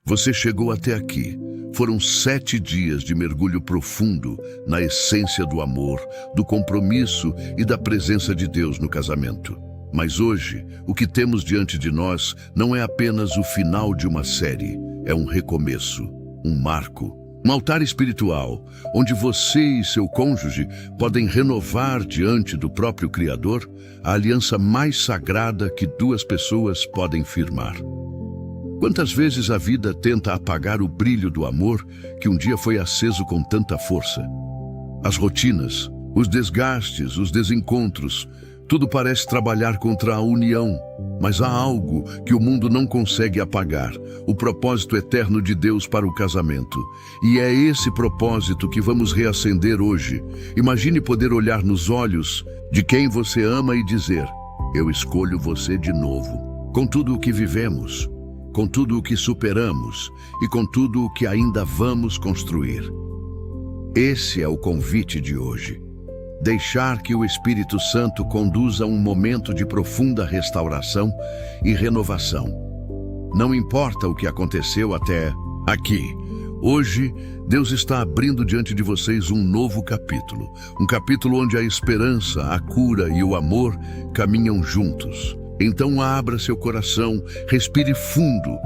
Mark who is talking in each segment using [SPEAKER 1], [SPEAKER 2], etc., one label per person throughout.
[SPEAKER 1] Você chegou até aqui. Foram 7 dias de mergulho profundo na essência do amor, do compromisso e da presença de Deus no casamento. Mas hoje, o que temos diante de nós não é apenas o final de uma série, é um recomeço, um marco, um altar espiritual, onde você e seu cônjuge podem renovar diante do próprio Criador a aliança mais sagrada que 2 pessoas podem firmar. Quantas vezes a vida tenta apagar o brilho do amor que um dia foi aceso com tanta força? As rotinas, os desgastes, os desencontros, tudo parece trabalhar contra a união, mas há algo que o mundo não consegue apagar, o propósito eterno de Deus para o casamento. E é esse propósito que vamos reacender hoje. Imagine poder olhar nos olhos de quem você ama e dizer: eu escolho você de novo, com tudo o que vivemos, com tudo o que superamos e com tudo o que ainda vamos construir. Esse é o convite de hoje. Deixar que o Espírito Santo conduza um momento de profunda restauração e renovação. Não importa o que aconteceu até aqui. Hoje, Deus está abrindo diante de vocês um novo capítulo. Um capítulo onde a esperança, a cura e o amor caminham juntos. Então abra seu coração, respire fundo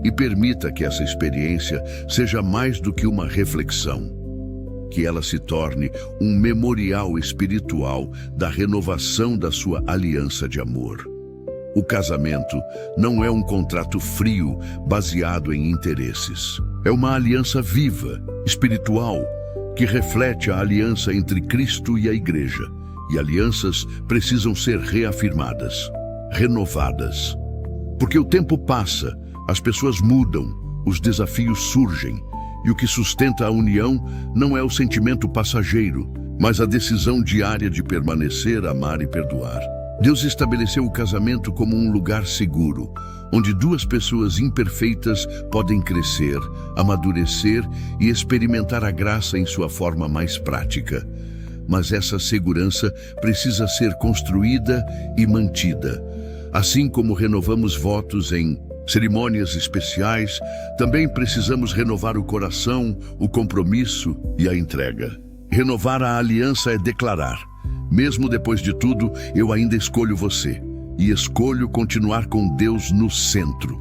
[SPEAKER 1] e permita que essa experiência seja mais do que uma reflexão. Que ela se torne um memorial espiritual da renovação da sua aliança de amor. O casamento não é um contrato frio baseado em interesses. É uma aliança viva, espiritual, que reflete a aliança entre Cristo e a Igreja. E alianças precisam ser reafirmadas, renovadas. Porque o tempo passa, as pessoas mudam, os desafios surgem, e o que sustenta a união não é o sentimento passageiro, mas a decisão diária de permanecer, amar e perdoar. Deus estabeleceu o casamento como um lugar seguro, onde 2 pessoas imperfeitas podem crescer, amadurecer e experimentar a graça em sua forma mais prática. Mas essa segurança precisa ser construída e mantida. Assim como renovamos votos em cerimônias especiais, também precisamos renovar o coração, o compromisso e a entrega. Renovar a aliança é declarar: mesmo depois de tudo, eu ainda escolho você, e escolho continuar com Deus no centro.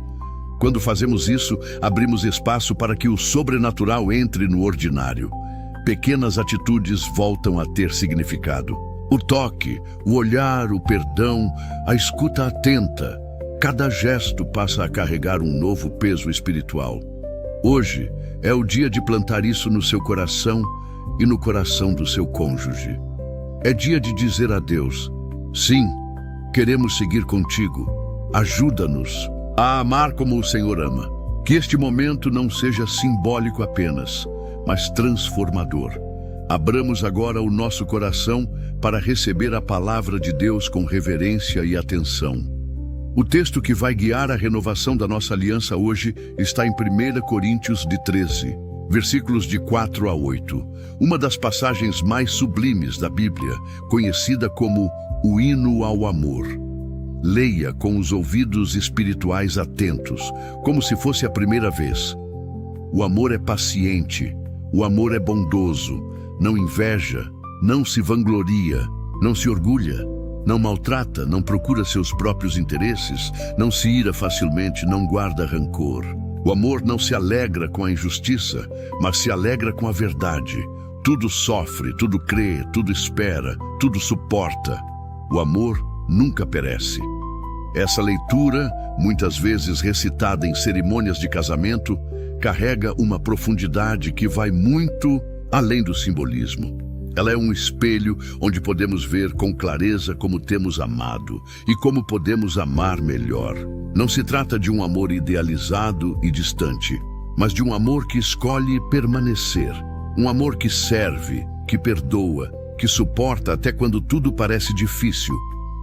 [SPEAKER 1] Quando fazemos isso, abrimos espaço para que o sobrenatural entre no ordinário. Pequenas atitudes voltam a ter significado. O toque, o olhar, o perdão, a escuta atenta. Cada gesto passa a carregar um novo peso espiritual. Hoje é o dia de plantar isso no seu coração e no coração do seu cônjuge. É dia de dizer a Deus: sim, queremos seguir contigo. Ajuda-nos a amar como o Senhor ama. Que este momento não seja simbólico apenas, mas transformador. Abramos agora o nosso coração para receber a palavra de Deus com reverência e atenção. O texto que vai guiar a renovação da nossa aliança hoje está em 1 Coríntios 13, versículos de 4 a 8. Uma das passagens mais sublimes da Bíblia, conhecida como o hino ao amor. Leia com os ouvidos espirituais atentos, como se fosse a primeira vez. O amor é paciente, o amor é bondoso, não inveja, não se vangloria, não se orgulha, não maltrata, não procura seus próprios interesses, não se ira facilmente, não guarda rancor. O amor não se alegra com a injustiça, mas se alegra com a verdade. Tudo sofre, tudo crê, tudo espera, tudo suporta. O amor nunca perece. Essa leitura, muitas vezes recitada em cerimônias de casamento, carrega uma profundidade que vai muito além do simbolismo. Ela é um espelho onde podemos ver com clareza como temos amado e como podemos amar melhor. Não se trata de um amor idealizado e distante, mas de um amor que escolhe permanecer. Um amor que serve, que perdoa, que suporta até quando tudo parece difícil.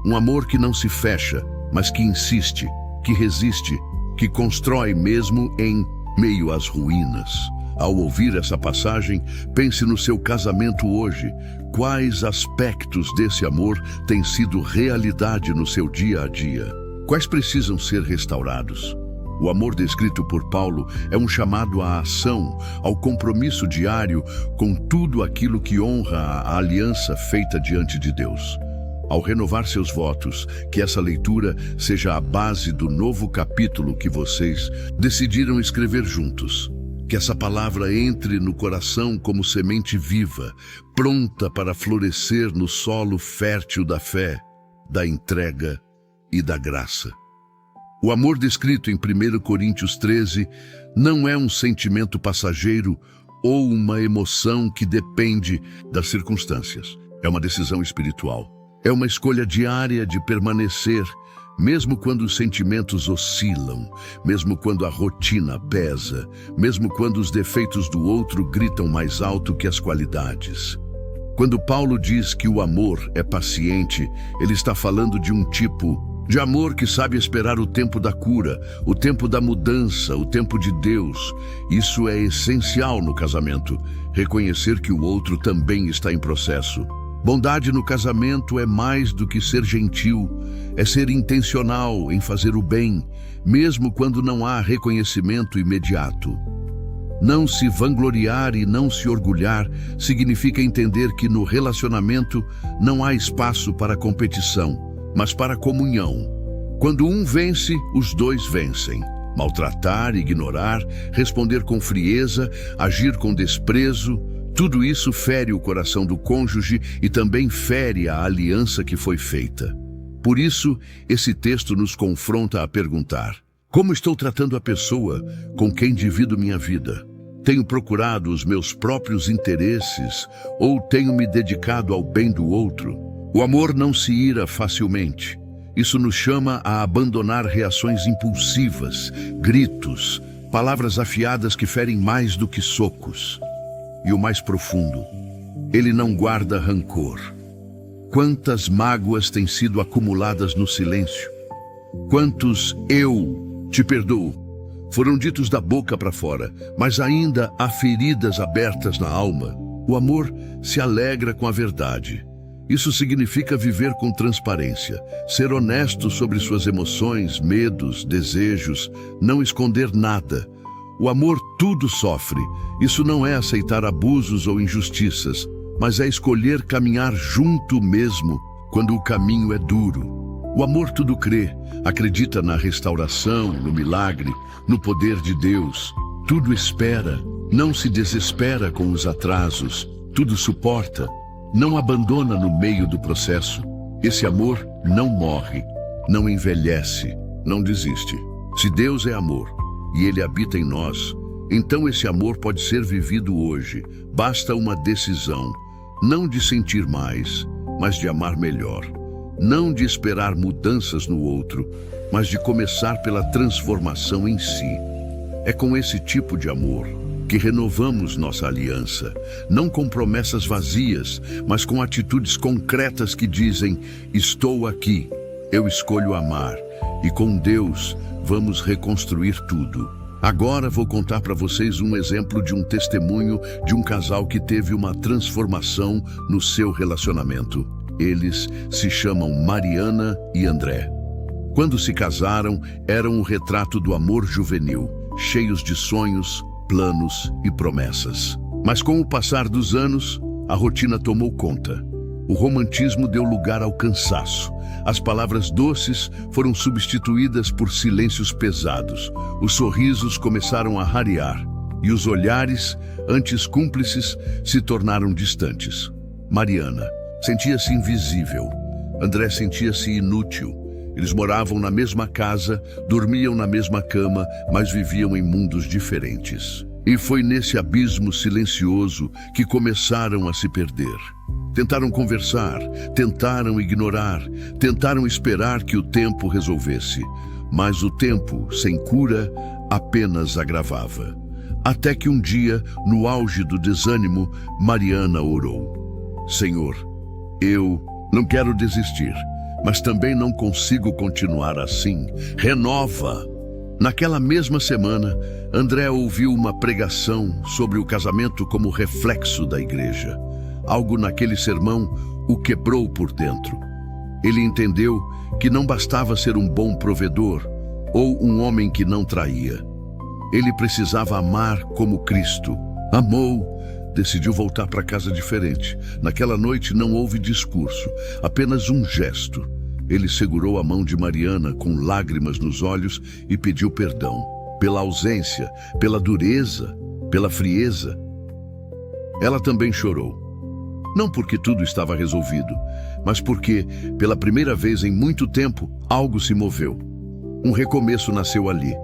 [SPEAKER 1] Um amor que não se fecha, mas que insiste, que resiste, que constrói mesmo em meio às ruínas. Ao ouvir essa passagem, pense no seu casamento hoje. Quais aspectos desse amor têm sido realidade no seu dia a dia? Quais precisam ser restaurados? O amor descrito por Paulo é um chamado à ação, ao compromisso diário com tudo aquilo que honra a aliança feita diante de Deus. Ao renovar seus votos, que essa leitura seja a base do novo capítulo que vocês decidiram escrever juntos. Que essa palavra entre no coração como semente viva, pronta para florescer no solo fértil da fé, da entrega e da graça. O amor descrito em 1 Coríntios 13 não é um sentimento passageiro ou uma emoção que depende das circunstâncias. É uma decisão espiritual. É uma escolha diária de permanecer, mesmo quando os sentimentos oscilam, mesmo quando a rotina pesa, mesmo quando os defeitos do outro gritam mais alto que as qualidades. Quando Paulo diz que o amor é paciente, ele está falando de um tipo de amor que sabe esperar o tempo da cura, o tempo da mudança, o tempo de Deus. Isso é essencial no casamento, reconhecer que o outro também está em processo. Bondade no casamento é mais do que ser gentil, é ser intencional em fazer o bem, mesmo quando não há reconhecimento imediato. Não se vangloriar e não se orgulhar significa entender que no relacionamento não há espaço para competição, mas para comunhão. Quando um vence, os dois vencem. Maltratar, ignorar, responder com frieza, agir com desprezo, tudo isso fere o coração do cônjuge e também fere a aliança que foi feita. Por isso, esse texto nos confronta a perguntar: como estou tratando a pessoa com quem divido minha vida? Tenho procurado os meus próprios interesses ou tenho me dedicado ao bem do outro? O amor não se ira facilmente. Isso nos chama a abandonar reações impulsivas, gritos, palavras afiadas que ferem mais do que socos. E o mais profundo, ele não guarda rancor. Quantas mágoas têm sido acumuladas no silêncio? Quantos "eu te perdoo" foram ditos da boca para fora, mas ainda há feridas abertas na alma? O amor se alegra com a verdade. Isso significa viver com transparência, ser honesto sobre suas emoções, medos, desejos, não esconder nada. O amor tudo sofre. Isso não é aceitar abusos ou injustiças, mas é escolher caminhar junto mesmo quando o caminho é duro. O amor tudo crê, acredita na restauração, no milagre, no poder de Deus. Tudo espera, não se desespera com os atrasos, tudo suporta, não abandona no meio do processo. Esse amor não morre, não envelhece, não desiste. Se Deus é amor e Ele habita em nós, então esse amor pode ser vivido hoje. Basta uma decisão, não de sentir mais, mas de amar melhor. Não de esperar mudanças no outro, mas de começar pela transformação em si. É com esse tipo de amor que renovamos nossa aliança, não com promessas vazias, mas com atitudes concretas que dizem: estou aqui, eu escolho amar, e com Deus vamos reconstruir tudo. Agora vou contar para vocês um exemplo de um testemunho de um casal que teve uma transformação no seu relacionamento. Eles se chamam Mariana e André. Quando se casaram, eram o retrato do amor juvenil, cheios de sonhos, planos e promessas. Mas com o passar dos anos, a rotina tomou conta. O romantismo deu lugar ao cansaço. As palavras doces foram substituídas por silêncios pesados. Os sorrisos começaram a rarear e os olhares, antes cúmplices, se tornaram distantes. Mariana sentia-se invisível. André sentia-se inútil. Eles moravam na mesma casa, dormiam na mesma cama, mas viviam em mundos diferentes. E foi nesse abismo silencioso que começaram a se perder. Tentaram conversar, tentaram ignorar, tentaram esperar que o tempo resolvesse. Mas o tempo, sem cura, apenas agravava. Até que um dia, no auge do desânimo, Mariana orou: Senhor, eu não quero desistir, mas também não consigo continuar assim. Renova! Naquela mesma semana, André ouviu uma pregação sobre o casamento como reflexo da igreja. Algo naquele sermão o quebrou por dentro. Ele entendeu que não bastava ser um bom provedor, ou um homem que não traía. Ele precisava amar como Cristo. Amou, decidiu voltar para casa diferente. Naquela noite não houve discurso, apenas um gesto. Ele segurou a mão de Mariana com lágrimas nos olhos e pediu perdão. Pela ausência, pela dureza, pela frieza. Ela também chorou. Não porque tudo estava resolvido, mas porque, pela primeira vez em muito tempo, algo se moveu. Um recomeço nasceu ali.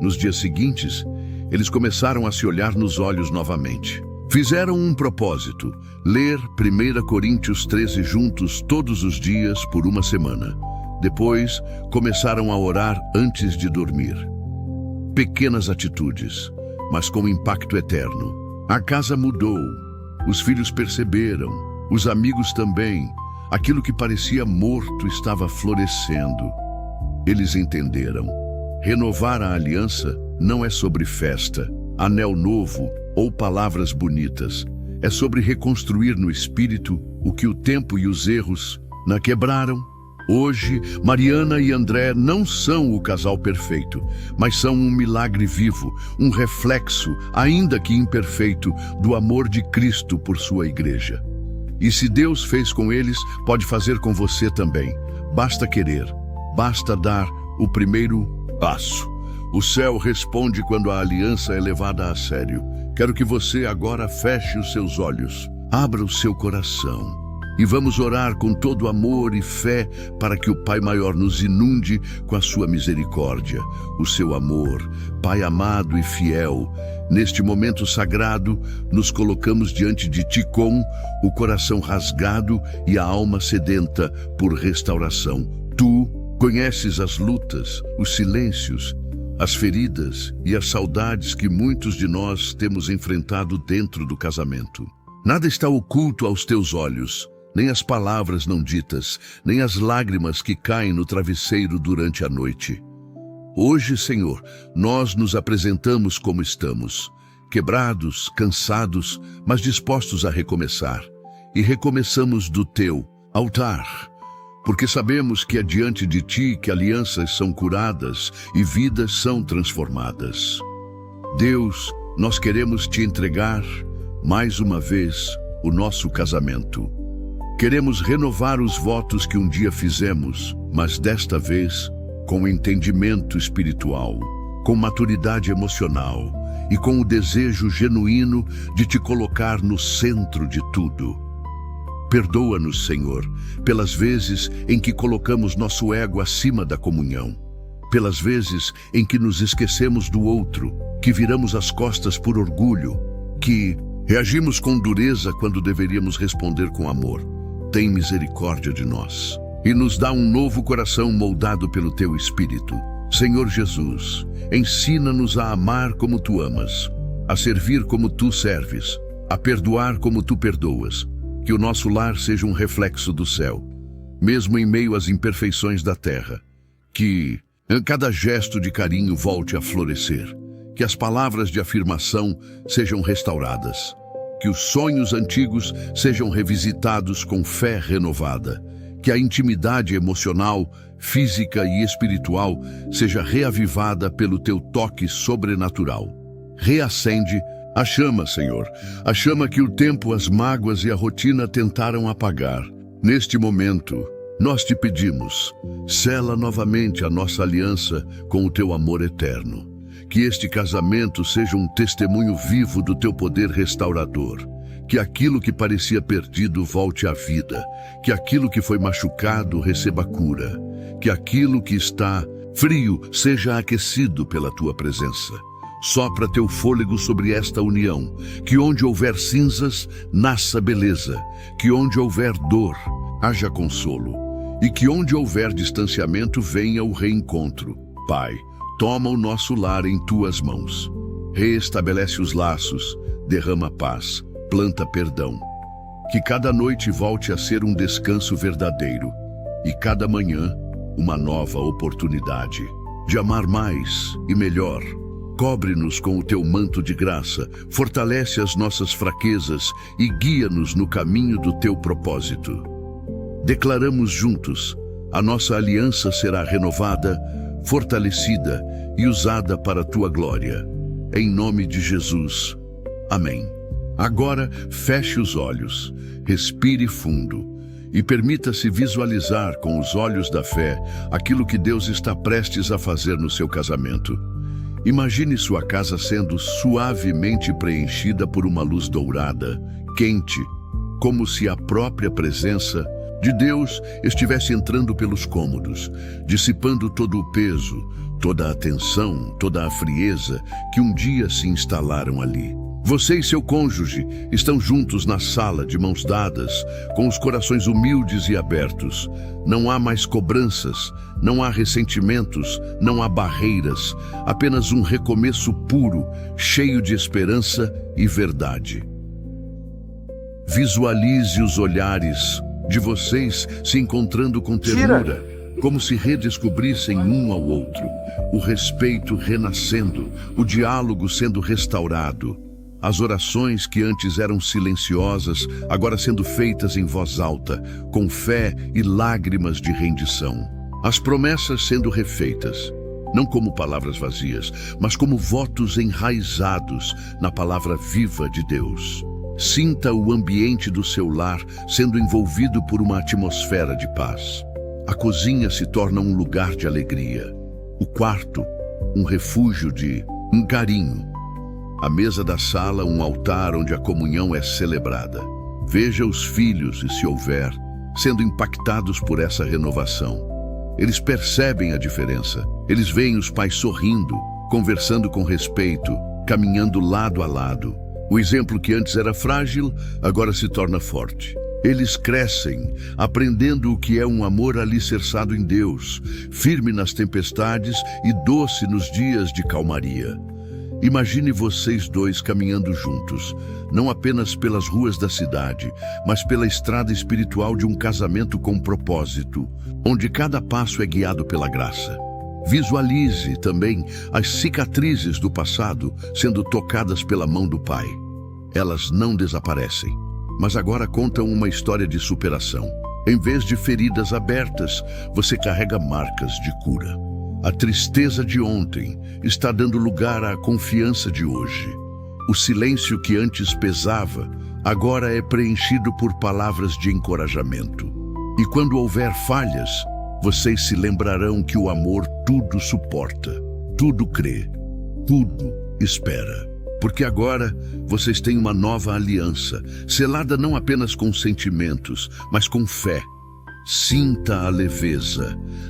[SPEAKER 1] Nos dias seguintes, eles começaram a se olhar nos olhos novamente. Fizeram um propósito, ler 1 Coríntios 13 juntos todos os dias por uma semana. Depois, começaram a orar antes de dormir. Pequenas atitudes, mas com impacto eterno. A casa mudou, os filhos perceberam, os amigos também. Aquilo que parecia morto estava florescendo. Eles entenderam. Renovar a aliança não é sobre festa, anel novo ou palavras bonitas. É sobre reconstruir no espírito o que o tempo e os erros não quebraram. Hoje, Mariana e André não são o casal perfeito, mas são um milagre vivo, um reflexo, ainda que imperfeito, do amor de Cristo por sua igreja. E se Deus fez com eles, pode fazer com você também. Basta querer, basta dar o primeiro passo. O céu responde quando a aliança é levada a sério. Quero que você agora feche os seus olhos, abra o seu coração e vamos orar com todo amor e fé para que o Pai Maior nos inunde com a sua misericórdia, o seu amor. Pai amado e fiel, neste momento sagrado, nos colocamos diante de Ti com o coração rasgado e a alma sedenta por restauração. Tu conheces as lutas, os silêncios, as feridas e as saudades que muitos de nós temos enfrentado dentro do casamento. Nada está oculto aos teus olhos, nem as palavras não ditas, nem as lágrimas que caem no travesseiro durante a noite. Hoje, Senhor, nós nos apresentamos como estamos, quebrados, cansados, mas dispostos a recomeçar. E recomeçamos do Teu altar, porque sabemos que é diante de Ti que alianças são curadas e vidas são transformadas. Deus, nós queremos Te entregar, mais uma vez, o nosso casamento. Queremos renovar os votos que um dia fizemos, mas desta vez com entendimento espiritual, com maturidade emocional e com o desejo genuíno de Te colocar no centro de tudo. Perdoa-nos, Senhor, pelas vezes em que colocamos nosso ego acima da comunhão, pelas vezes em que nos esquecemos do outro, que viramos as costas por orgulho, que reagimos com dureza quando deveríamos responder com amor. Tem misericórdia de nós e nos dá um novo coração moldado pelo Teu Espírito. Senhor Jesus, ensina-nos a amar como Tu amas, a servir como Tu serves, a perdoar como Tu perdoas. Que o nosso lar seja um reflexo do céu, mesmo em meio às imperfeições da terra. Que cada gesto de carinho volte a florescer. Que as palavras de afirmação sejam restauradas. Que os sonhos antigos sejam revisitados com fé renovada. Que a intimidade emocional, física e espiritual seja reavivada pelo Teu toque sobrenatural. Reacende a chama, Senhor, a chama que o tempo, as mágoas e a rotina tentaram apagar. Neste momento, nós Te pedimos, sela novamente a nossa aliança com o Teu amor eterno. Que este casamento seja um testemunho vivo do Teu poder restaurador. Que aquilo que parecia perdido volte à vida. Que aquilo que foi machucado receba cura. Que aquilo que está frio seja aquecido pela Tua presença. Sopra Teu fôlego sobre esta união. Que onde houver cinzas, nasça beleza. Que onde houver dor, haja consolo. E que onde houver distanciamento, venha o reencontro. Pai, toma o nosso lar em Tuas mãos. Reestabelece os laços, derrama paz, planta perdão. Que cada noite volte a ser um descanso verdadeiro e cada manhã uma nova oportunidade de amar mais e melhor. Cobre-nos com o Teu manto de graça, fortalece as nossas fraquezas e guia-nos no caminho do Teu propósito. Declaramos juntos, a nossa aliança será renovada fortalecida e usada para a tua glória. Em nome de Jesus. Amém. Agora, feche os olhos, respire fundo e permita-se visualizar com os olhos da fé aquilo que Deus está prestes a fazer no seu casamento. Imagine sua casa sendo suavemente preenchida por uma luz dourada, quente, como se a própria presença de Deus estivesse entrando pelos cômodos, dissipando todo o peso, toda a tensão, toda a frieza que um dia se instalaram ali. Você e seu cônjuge estão juntos na sala, de mãos dadas, com os corações humildes e abertos. Não há mais cobranças, não há ressentimentos, não há barreiras, apenas um recomeço puro, cheio de esperança e verdade. Visualize os olhares de vocês se encontrando com ternura, como se redescobrissem um ao outro, o respeito renascendo, o diálogo sendo restaurado. As orações que antes eram silenciosas, agora sendo feitas em voz alta, com fé e lágrimas de rendição. As promessas sendo refeitas, não como palavras vazias, mas como votos enraizados na palavra viva de Deus. Sinta o ambiente do seu lar sendo envolvido por uma atmosfera de paz. A cozinha se torna um lugar de alegria. O quarto, um refúgio de carinho. A mesa da sala, um altar onde a comunhão é celebrada. Veja os filhos, e se houver, sendo impactados por essa renovação. Eles percebem a diferença. Eles veem os pais sorrindo, conversando com respeito, caminhando lado a lado. O exemplo que antes era frágil, agora se torna forte. Eles crescem, aprendendo o que é um amor alicerçado em Deus, firme nas tempestades e doce nos dias de calmaria. Imagine vocês dois caminhando juntos, não apenas pelas ruas da cidade, mas pela estrada espiritual de um casamento com propósito, onde cada passo é guiado pela graça. Visualize também as cicatrizes do passado sendo tocadas pela mão do Pai. Elas não desaparecem, mas agora contam uma história de superação. Em vez de feridas abertas, você carrega marcas de cura. A tristeza de ontem está dando lugar à confiança de hoje. O silêncio que antes pesava, agora é preenchido por palavras de encorajamento. E quando houver falhas, vocês se lembrarão que o amor tudo suporta, tudo crê, tudo espera. Porque agora vocês têm uma nova aliança, selada não apenas com sentimentos, mas com fé. Sinta a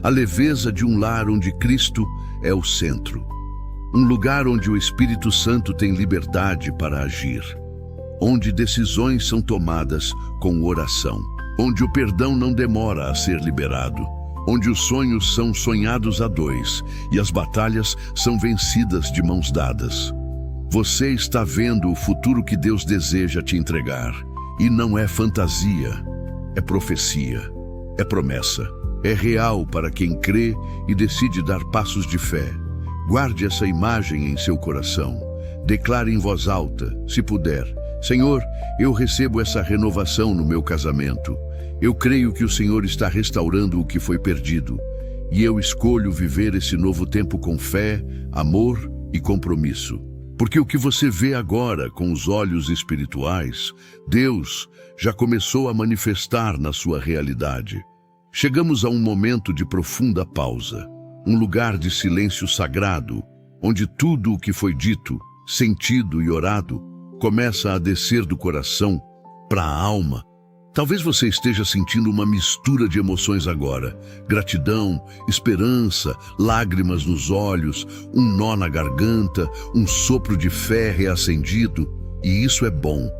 [SPEAKER 1] leveza de um lar onde Cristo é o centro. Um lugar onde o Espírito Santo tem liberdade para agir. Onde decisões são tomadas com oração. Onde o perdão não demora a ser liberado. Onde os sonhos são sonhados a dois e as batalhas são vencidas de mãos dadas. Você está vendo o futuro que Deus deseja te entregar. E não é fantasia, é profecia. É promessa, é real para quem crê e decide dar passos de fé. Guarde essa imagem em seu coração. Declare em voz alta, se puder: Senhor, eu recebo essa renovação no meu casamento. Eu creio que o Senhor está restaurando o que foi perdido. E eu escolho viver esse novo tempo com fé, amor e compromisso. Porque o que você vê agora com os olhos espirituais, Deus já começou a manifestar na sua realidade. Chegamos a um momento de profunda pausa, um lugar de silêncio sagrado, onde tudo o que foi dito, sentido e orado começa a descer do coração para a alma. Talvez você esteja sentindo uma mistura de emoções agora: gratidão, esperança, lágrimas nos olhos, um nó na garganta, um sopro de fé reacendido. E isso é bom,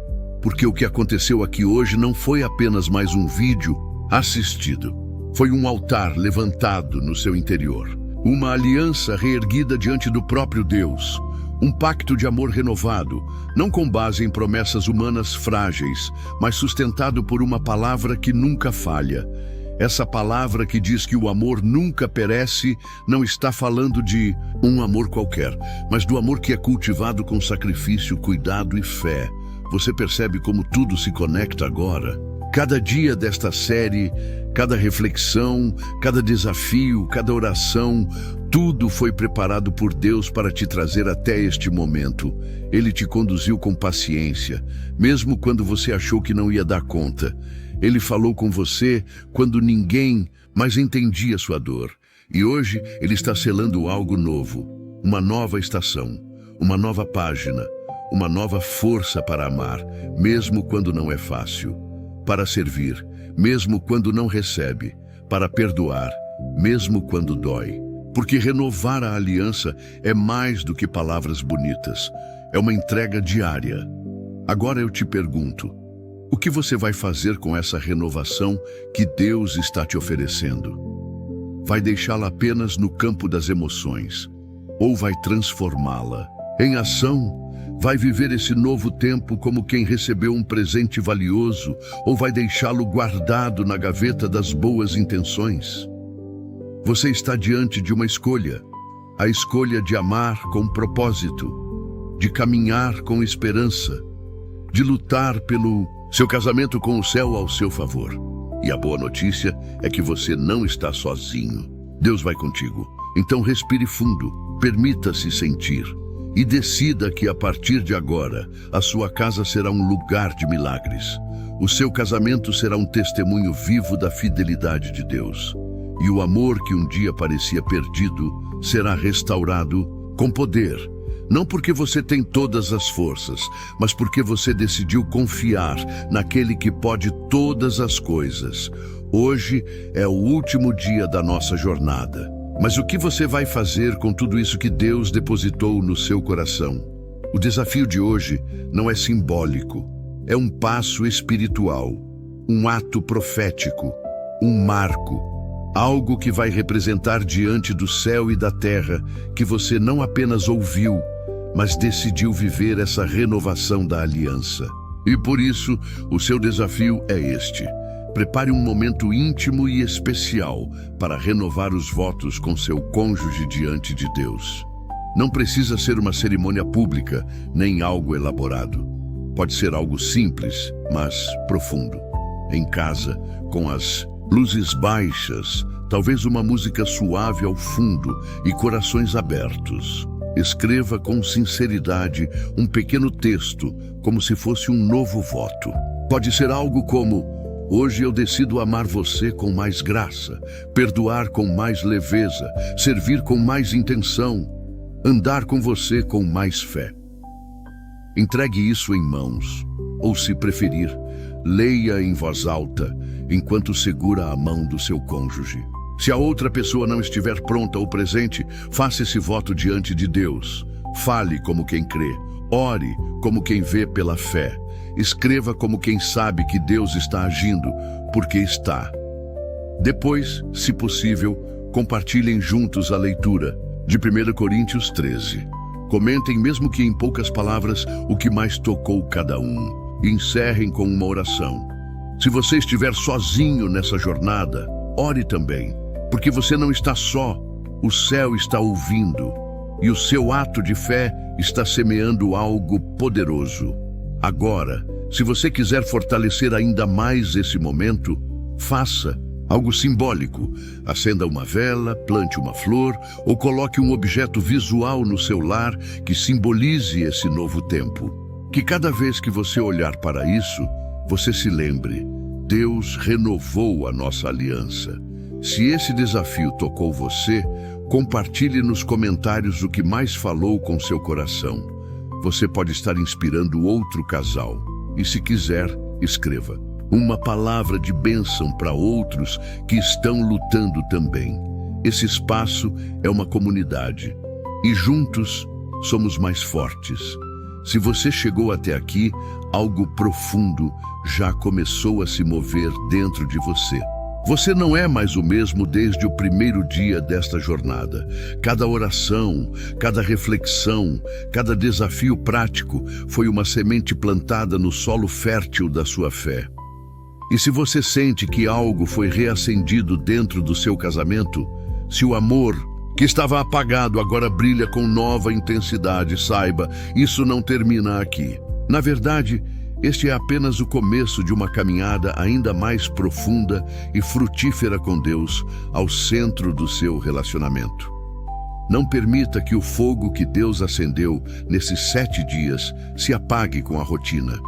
[SPEAKER 1] porque o que aconteceu aqui hoje não foi apenas mais um vídeo assistido. Foi um altar levantado no seu interior, uma aliança reerguida diante do próprio Deus, um pacto de amor renovado, não com base em promessas humanas frágeis, mas sustentado por uma palavra que nunca falha. Essa palavra que diz que o amor nunca perece não está falando de um amor qualquer, mas do amor que é cultivado com sacrifício, cuidado e fé. Você percebe como tudo se conecta agora? Cada dia desta série, cada reflexão, cada desafio, cada oração, Tudo foi preparado por Deus para te trazer até este momento. Ele te conduziu com paciência, mesmo quando você achou que não ia dar conta. Ele falou com você quando ninguém mais entendia sua dor. E hoje Ele está selando algo novo, uma nova estação, uma nova página, uma nova força para amar, mesmo quando não é fácil, para servir, mesmo quando não recebe, para perdoar, mesmo quando dói. Porque renovar a aliança é mais do que palavras bonitas, é uma entrega diária. Agora eu te pergunto, o que você vai fazer com essa renovação que Deus está te oferecendo? Vai deixá-la apenas no campo das emoções, ou vai transformá-la em ação? Vai viver esse novo tempo como quem recebeu um presente valioso, ou vai deixá-lo guardado na gaveta das boas intenções? Você está diante de uma escolha, a escolha de amar com propósito, de caminhar com esperança, de lutar pelo seu casamento com o céu ao seu favor. E a boa notícia é que você não está sozinho. Deus vai contigo. Então respire fundo, permita-se sentir e decida que a partir de agora a sua casa será um lugar de milagres. O seu casamento será um testemunho vivo da fidelidade de Deus. E o amor que um dia parecia perdido será restaurado com poder. Não porque você tem todas as forças, mas porque você decidiu confiar naquele que pode todas as coisas. Hoje é o último dia da nossa jornada. Mas o que você vai fazer com tudo isso que Deus depositou no seu coração? O desafio de hoje não é simbólico, é um passo espiritual, um ato profético, um marco. Algo que vai representar diante do céu e da terra que você não apenas ouviu, mas decidiu viver essa renovação da aliança. E por isso, o seu desafio é este. Prepare um momento íntimo e especial para renovar os votos com seu cônjuge diante de Deus. Não precisa ser uma cerimônia pública, nem algo elaborado. Pode ser algo simples, mas profundo. Em casa, com as luzes baixas, talvez uma música suave ao fundo e corações abertos. Escreva com sinceridade um pequeno texto, como se fosse um novo voto. Pode ser algo como: hoje eu decido amar você com mais graça, perdoar com mais leveza, servir com mais intenção, andar com você com mais fé. Entregue isso em mãos, ou se preferir, leia em voz alta, enquanto segura a mão do seu cônjuge. Se a outra pessoa não estiver pronta ou presente, faça esse voto diante de Deus. Fale como quem crê, ore como quem vê pela fé. Escreva como quem sabe que Deus está agindo, porque está. Depois, se possível, compartilhem juntos a leitura de 1 Coríntios 13. Comentem, mesmo que em poucas palavras, o que mais tocou cada um. E encerrem com uma oração. Se você estiver sozinho nessa jornada, ore também, porque você não está só. O céu está ouvindo, e o seu ato de fé está semeando algo poderoso. Agora, se você quiser fortalecer ainda mais esse momento, faça algo simbólico. Acenda uma vela, plante uma flor ou coloque um objeto visual no seu lar que simbolize esse novo tempo. Que cada vez que você olhar para isso, você se lembre: Deus renovou a nossa aliança. Se esse desafio tocou você, compartilhe nos comentários o que mais falou com seu coração. Você pode estar inspirando outro casal. E se quiser, escreva uma palavra de bênção para outros que estão lutando também. Esse espaço é uma comunidade e juntos somos mais fortes. Se você chegou até aqui, algo profundo já começou a se mover dentro de você. Você não é mais o mesmo desde o primeiro dia desta jornada. Cada oração, cada reflexão, cada desafio prático foi uma semente plantada no solo fértil da sua fé. E se você sente que algo foi reacendido dentro do seu casamento, se o amor que estava apagado agora brilha com nova intensidade, saiba, isso não termina aqui. Na verdade, este é apenas o começo de uma caminhada ainda mais profunda e frutífera com Deus ao centro do seu relacionamento. Não permita que o fogo que Deus acendeu nesses 7 dias se apague com a rotina.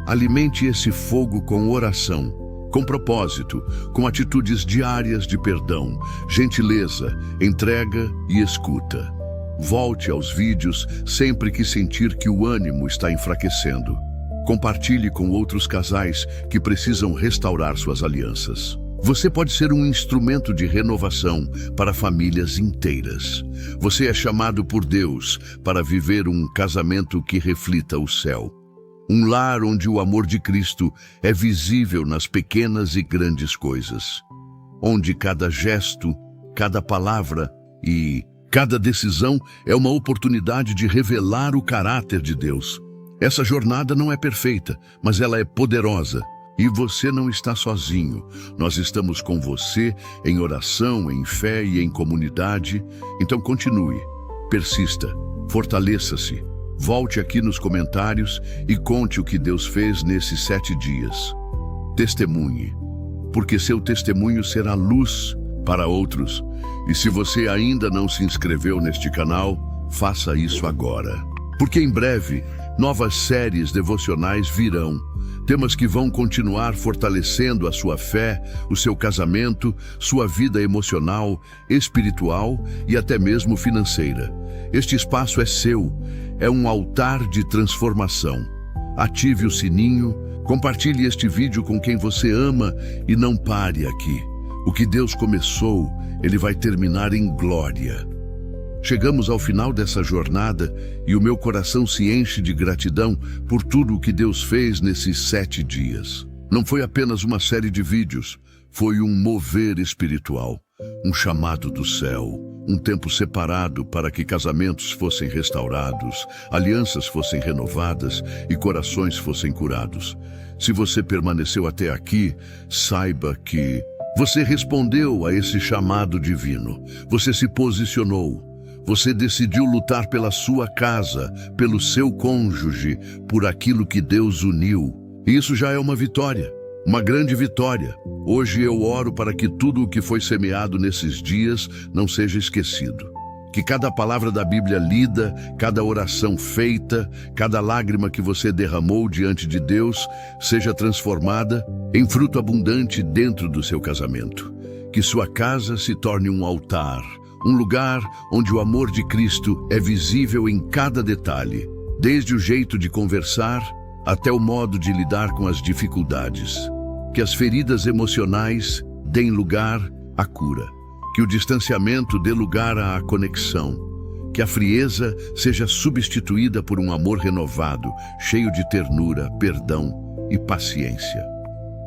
[SPEAKER 1] Alimente esse fogo com oração, com propósito, com atitudes diárias de perdão, gentileza, entrega e escuta. Volte aos vídeos sempre que sentir que o ânimo está enfraquecendo. Compartilhe com outros casais que precisam restaurar suas alianças. Você pode ser um instrumento de renovação para famílias inteiras. Você é chamado por Deus para viver um casamento que reflita o céu. Um lar onde o amor de Cristo é visível nas pequenas e grandes coisas. Onde cada gesto, cada palavra e cada decisão é uma oportunidade de revelar o caráter de Deus. Essa jornada não é perfeita, mas ela é poderosa. E você não está sozinho. Nós estamos com você em oração, em fé e em comunidade. Então continue, persista, fortaleça-se. Volte aqui nos comentários e conte o que Deus fez nesses 7 dias. Testemunhe, porque seu testemunho será luz para outros. E se você ainda não se inscreveu neste canal, faça isso agora. Porque em breve, novas séries devocionais virão. Temas que vão continuar fortalecendo a sua fé, o seu casamento, sua vida emocional, espiritual e até mesmo financeira. Este espaço é seu, é um altar de transformação. Ative o sininho, compartilhe este vídeo com quem você ama e não pare aqui. O que Deus começou, Ele vai terminar em glória. Chegamos ao final dessa jornada e o meu coração se enche de gratidão por tudo o que Deus fez nesses 7 dias. Não foi apenas uma série de vídeos, foi um mover espiritual, um chamado do céu, um tempo separado para que casamentos fossem restaurados, alianças fossem renovadas e corações fossem curados. Se você permaneceu até aqui, saiba que você respondeu a esse chamado divino, você se posicionou. Você decidiu lutar pela sua casa, pelo seu cônjuge, por aquilo que Deus uniu. E isso já é uma vitória, uma grande vitória. Hoje eu oro para que tudo o que foi semeado nesses dias não seja esquecido. Que cada palavra da Bíblia lida, cada oração feita, cada lágrima que você derramou diante de Deus seja transformada em fruto abundante dentro do seu casamento. Que sua casa se torne um altar, um lugar onde o amor de Cristo é visível em cada detalhe, desde o jeito de conversar até o modo de lidar com as dificuldades. Que as feridas emocionais deem lugar à cura. Que o distanciamento dê lugar à conexão. Que a frieza seja substituída por um amor renovado, cheio de ternura, perdão e paciência.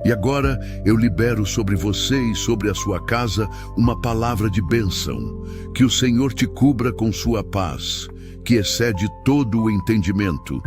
[SPEAKER 1] E agora eu libero sobre você e sobre a sua casa uma palavra de bênção. Que o Senhor te cubra com sua paz, que excede todo o entendimento.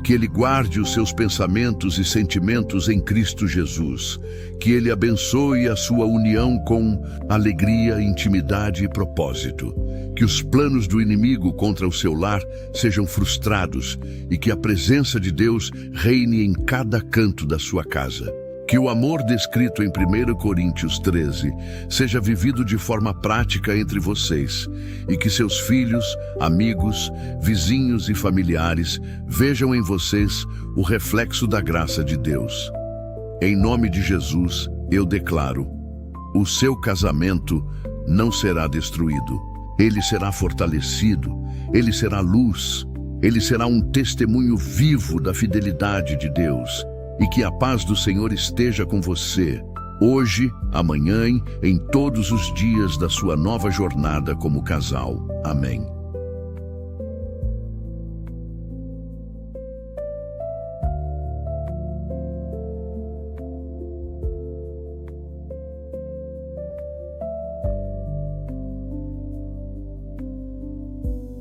[SPEAKER 1] Que Ele guarde os seus pensamentos e sentimentos em Cristo Jesus. Que Ele abençoe a sua união com alegria, intimidade e propósito. Que os planos do inimigo contra o seu lar sejam frustrados e que a presença de Deus reine em cada canto da sua casa. Que o amor descrito em 1 Coríntios 13 seja vivido de forma prática entre vocês e que seus filhos, amigos, vizinhos e familiares vejam em vocês o reflexo da graça de Deus. Em nome de Jesus, eu declaro: o seu casamento não será destruído. Ele será fortalecido, ele será luz, ele será um testemunho vivo da fidelidade de Deus. E que a paz do Senhor esteja com você, hoje, amanhã, em todos os dias da sua nova jornada como casal. Amém.